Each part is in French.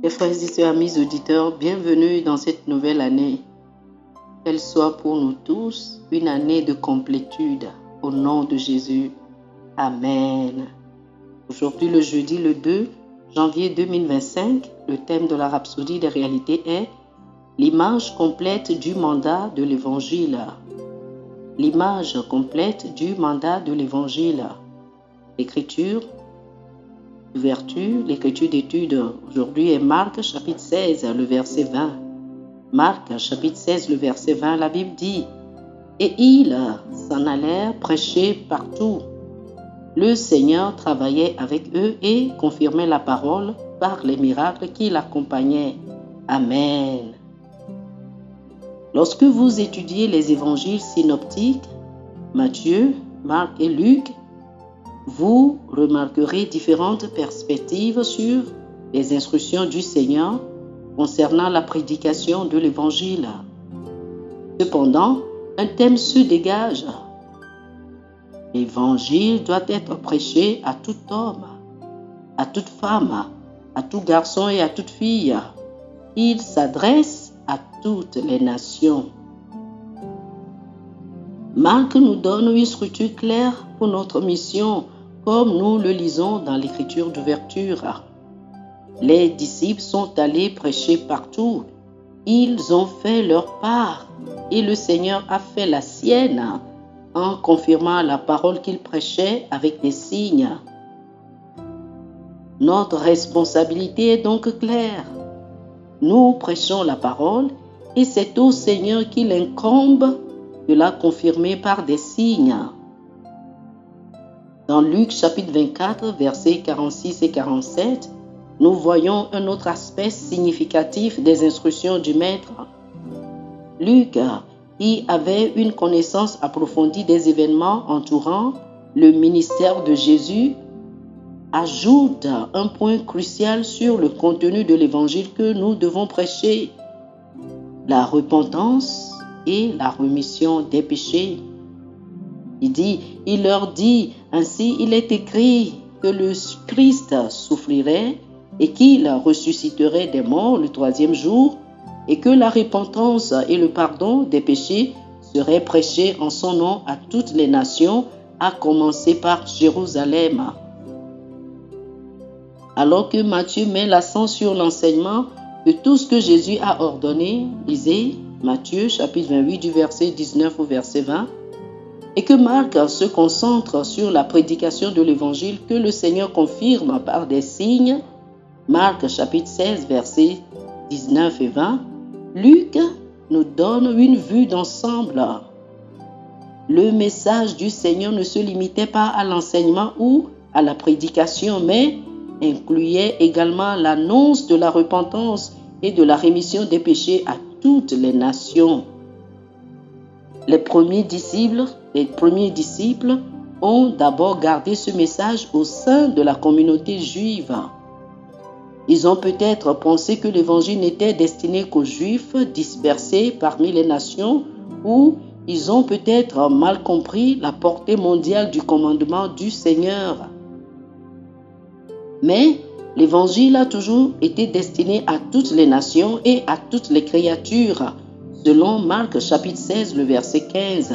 Mes frères et sœurs, amis auditeurs, bienvenue dans cette nouvelle année. Qu'elle soit pour nous tous une année de complétude. Au nom de Jésus. Amen. Aujourd'hui, le jeudi, le 2 janvier 2025, le thème de la Rhapsodie des réalités est l'image complète du mandat de l'Évangile. L'image complète du mandat de l'Évangile. L'écriture l'écriture d'étude aujourd'hui est Marc chapitre 16, le verset 20. Marc chapitre 16, le verset 20, la Bible dit « Et ils s'en allèrent prêcher partout. Le Seigneur travaillait avec eux et confirmait la parole par les miracles qui l'accompagnaient. Amen. » Lorsque vous étudiez les évangiles synoptiques, Matthieu, Marc et Luc, vous remarquerez différentes perspectives sur les instructions du Seigneur concernant la prédication de l'Évangile. Cependant, un thème se dégage. L'Évangile doit être prêché à tout homme, à toute femme, à tout garçon et à toute fille. Il s'adresse à toutes les nations. Marc nous donne une structure claire pour notre mission, comme nous le lisons dans l'écriture d'ouverture. Les disciples sont allés prêcher partout. Ils ont fait leur part et le Seigneur a fait la sienne en confirmant la parole qu'ils prêchaient avec des signes. Notre responsabilité est donc claire. Nous prêchons la parole et c'est au Seigneur qu'il incombe de la confirmer par des signes. Dans Luc chapitre 24, versets 46 et 47, nous voyons un autre aspect significatif des instructions du Maître. Luc, qui avait une connaissance approfondie des événements entourant le ministère de Jésus, ajoute un point crucial sur le contenu de l'évangile que nous devons prêcher, la repentance et la rémission des péchés. Il leur dit, ainsi il est écrit que le Christ souffrirait et qu'il ressusciterait des morts le troisième jour et que la repentance et le pardon des péchés seraient prêchés en son nom à toutes les nations, à commencer par Jérusalem. Alors que Matthieu met l'accent sur l'enseignement de tout ce que Jésus a ordonné, lisez Matthieu chapitre 28 du verset 19 au verset 20, et que Marc se concentre sur la prédication de l'Évangile que le Seigneur confirme par des signes, Marc chapitre 16 versets 19 et 20, Luc nous donne une vue d'ensemble. Le message du Seigneur ne se limitait pas à l'enseignement ou à la prédication, mais incluait également l'annonce de la repentance et de la rémission des péchés à toutes les nations. Les premiers disciples ont d'abord gardé ce message au sein de la communauté juive. Ils ont peut-être pensé que l'évangile n'était destiné qu'aux Juifs dispersés parmi les nations, ou ils ont peut-être mal compris la portée mondiale du commandement du Seigneur. Mais l'évangile a toujours été destiné à toutes les nations et à toutes les créatures, selon Marc chapitre 16, le verset 15.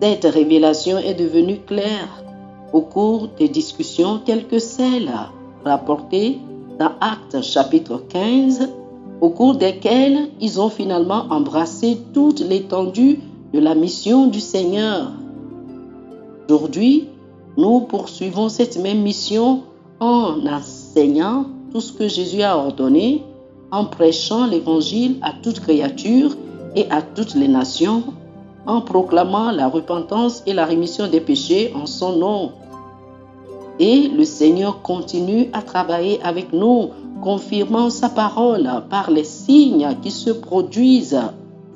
Cette révélation est devenue claire au cours des discussions telles que celles rapportées dans Actes chapitre 15, au cours desquelles ils ont finalement embrassé toute l'étendue de la mission du Seigneur. Aujourd'hui, nous poursuivons cette même mission en enseignant tout ce que Jésus a ordonné, en prêchant l'évangile à toute créature et à toutes les nations, en proclamant la repentance et la rémission des péchés en son nom. Et le Seigneur continue à travailler avec nous, confirmant sa parole par les signes qui se produisent.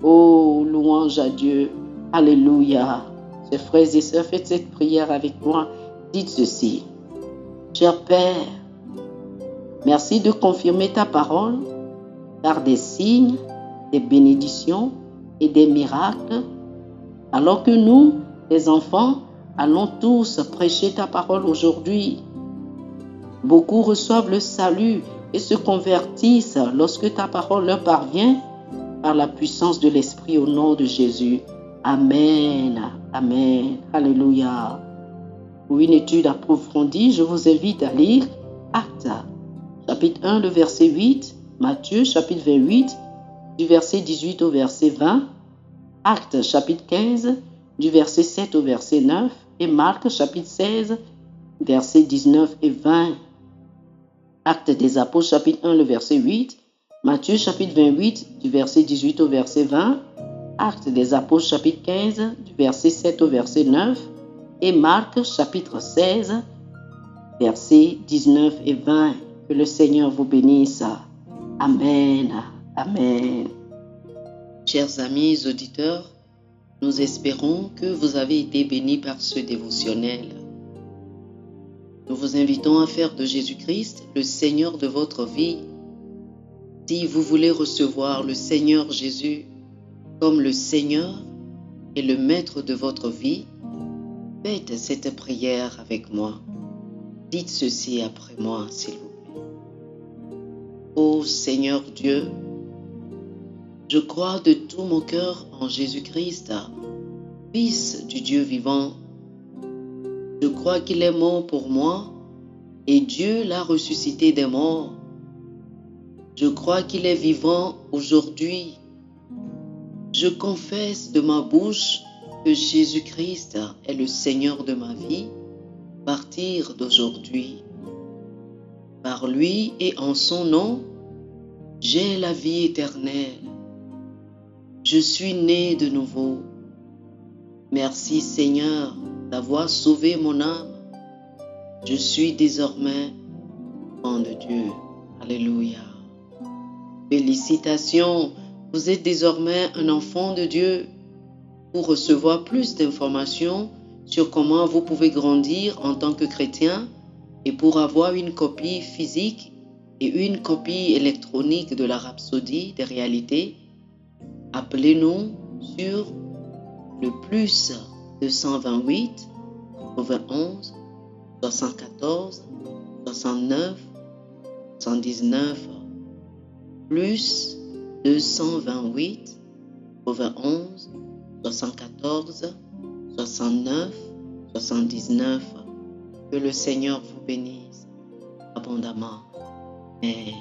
Oh, louange à Dieu. Alléluia. Chers frères et sœurs, faites cette prière avec moi. Dites ceci. Cher Père, merci de confirmer ta parole par des signes, des bénédictions et des miracles, alors que nous, les enfants, allons tous prêcher ta parole aujourd'hui. Beaucoup reçoivent le salut et se convertissent lorsque ta parole leur parvient par la puissance de l'Esprit au nom de Jésus. Amen. Amen. Alléluia. Pour une étude approfondie, je vous invite à lire Actes, chapitre 1, le verset 8, Matthieu, chapitre 28, du verset 18 au verset 20, Actes, chapitre 15, du verset 7 au verset 9, et Marc, chapitre 16, versets 19 et 20. Actes des Apôtres, chapitre 1, le verset 8, Matthieu, chapitre 28, du verset 18 au verset 20, Actes des Apôtres, chapitre 15, du verset 7 au verset 9, et Marc, chapitre 16, versets 19 et 20. Que le Seigneur vous bénisse. Amen. Amen. Chers amis auditeurs, nous espérons que vous avez été bénis par ce dévotionnel. Nous vous invitons à faire de Jésus-Christ le Seigneur de votre vie. Si vous voulez recevoir le Seigneur Jésus comme le Seigneur et le Maître de votre vie, faites cette prière avec moi. Dites ceci après moi, s'il vous plaît. Ô Seigneur Dieu, je crois de tout mon cœur en Jésus-Christ, Fils du Dieu vivant. Je crois qu'il est mort pour moi et Dieu l'a ressuscité des morts. Je crois qu'il est vivant aujourd'hui. Je confesse de ma bouche que Jésus-Christ est le Seigneur de ma vie à partir d'aujourd'hui. Par lui et en son nom, j'ai la vie éternelle. Je suis né de nouveau. Merci Seigneur d'avoir sauvé mon âme. Je suis désormais enfant de Dieu. Alléluia. Félicitations, vous êtes désormais un enfant de Dieu. Pour recevoir plus d'informations sur comment vous pouvez grandir en tant que chrétien et pour avoir une copie physique et une copie électronique de la Rhapsodie des réalités, appelez-nous sur le plus 228 91 74 69 119 plus 228 91 74 69 79. Que le Seigneur vous bénisse abondamment. Amen.